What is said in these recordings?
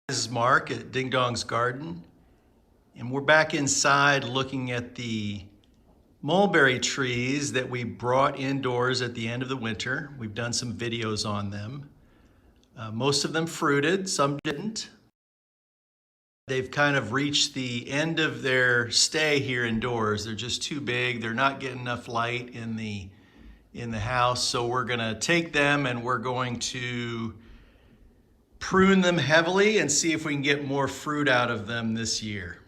This is Mark at Ding Dong's Garden, and we're back inside looking at the mulberry trees that we brought indoors at the end of the winter. We've done some videos on them. Most of them fruited, some didn't. They've kind of reached the end of their stay here indoors. They're just too big. They're not getting enough light in the house, so we're gonna take them and we're going to prune them heavily and see if we can get more fruit out of them this year.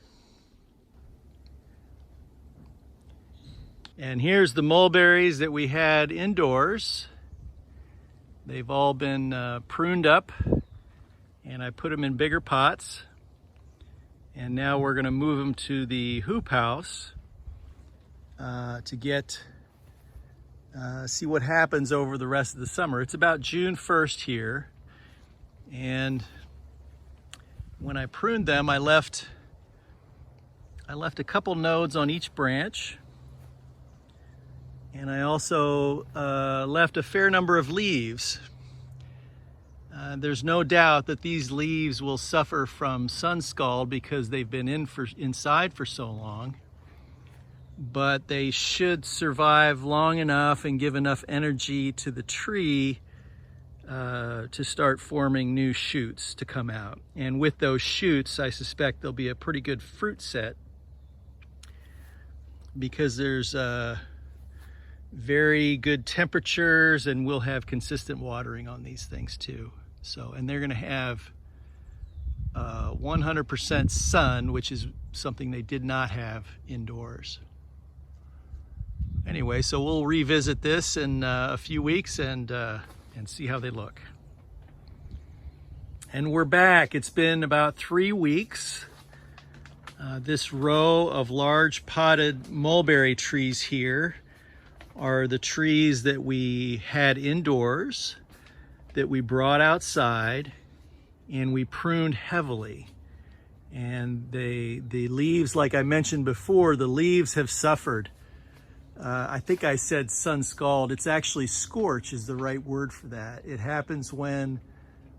And here's the mulberries that we had indoors. They've all been pruned up, and I put them in bigger pots. And now we're going to move them to the hoop house to get see what happens over the rest of the summer. It's about June 1st here. And when I pruned them, I left a couple nodes on each branch, and I also left a fair number of leaves. There's no doubt that these leaves will suffer from sun scald because they've been inside for so long, but they should survive long enough and give enough energy to the tree to start forming new shoots to come out. And with those shoots, I suspect there'll be a pretty good fruit set, because there's very good temperatures and we'll have consistent watering on these things too. So, and they're gonna have 100% sun, which is something they did not have indoors. Anyway, so we'll revisit this in a few weeks and see how they look. And we're back. It's been about 3 weeks. This row of large potted mulberry trees here are the trees that we had indoors, that we brought outside, and we pruned heavily. And the leaves, like I mentioned before, the leaves have suffered. I think I said sun scald. It's actually scorch is the right word for that. It happens when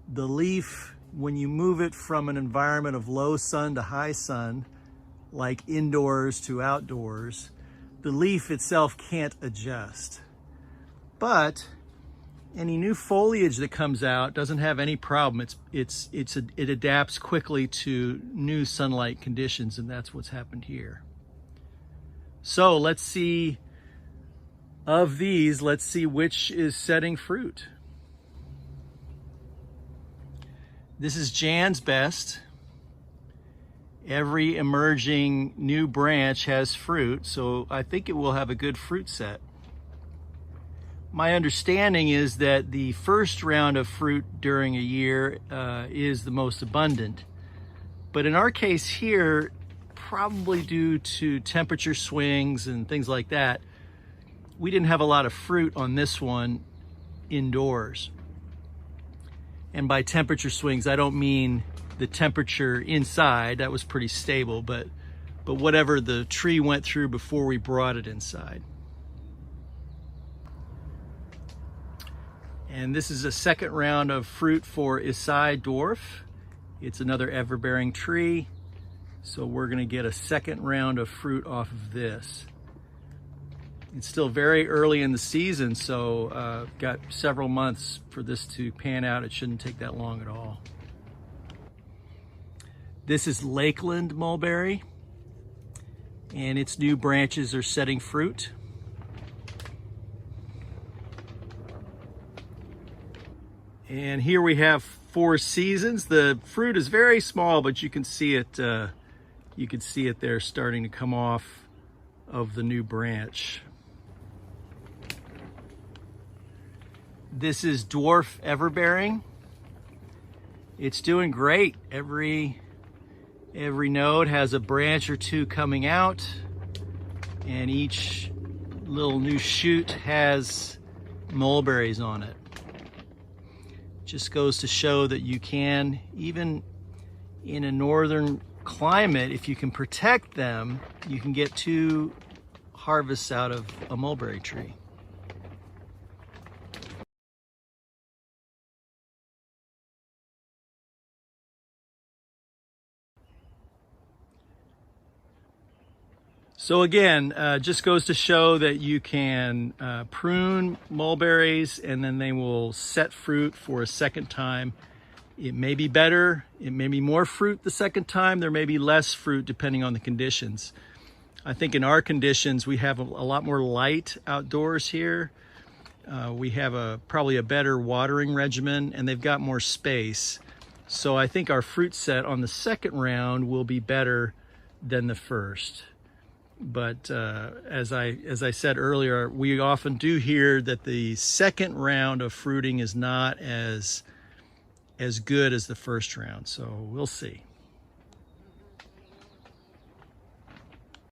the leaf, when you move it from an environment of low sun to high sun, like indoors to outdoors, the leaf itself can't adjust. But any new foliage that comes out doesn't have any problem. It adapts quickly to new sunlight conditions, and that's what's happened here. So let's see. Of these, let's see which is setting fruit. This is Jan's best. Every emerging new branch has fruit, so I think it will have a good fruit set. My understanding is that the first round of fruit during a year is the most abundant. But in our case here, probably due to temperature swings and things like that, we didn't have a lot of fruit on this one indoors. And by temperature swings, I don't mean the temperature inside, that was pretty stable, but whatever the tree went through before we brought it inside. And this is a second round of fruit for Isai dwarf. It's another everbearing tree, so we're gonna get a second round of fruit off of this. It's still very early in the season, so got several months for this to pan out. It shouldn't take that long at all. This is Lakeland mulberry, and its new branches are setting fruit. And here we have Four Seasons. The fruit is very small, but you can see it. You can see it there starting to come off of the new branch. This is Dwarf Everbearing. It's doing great. Every node has a branch or two coming out, and each little new shoot has mulberries on it. Just goes to show that you can, even in a northern climate, if you can protect them, you can get 2 harvests out of a mulberry tree. So again, just goes to show that you can prune mulberries and then they will set fruit for a second time. It may be better, it may be more fruit the second time, there may be less fruit depending on the conditions. I think in our conditions we have a lot more light outdoors here. We have probably a better watering regimen and they've got more space. So I think our fruit set on the second round will be better than the first. But as I said earlier, we often do hear that the second round of fruiting is not as good as the first round. So we'll see.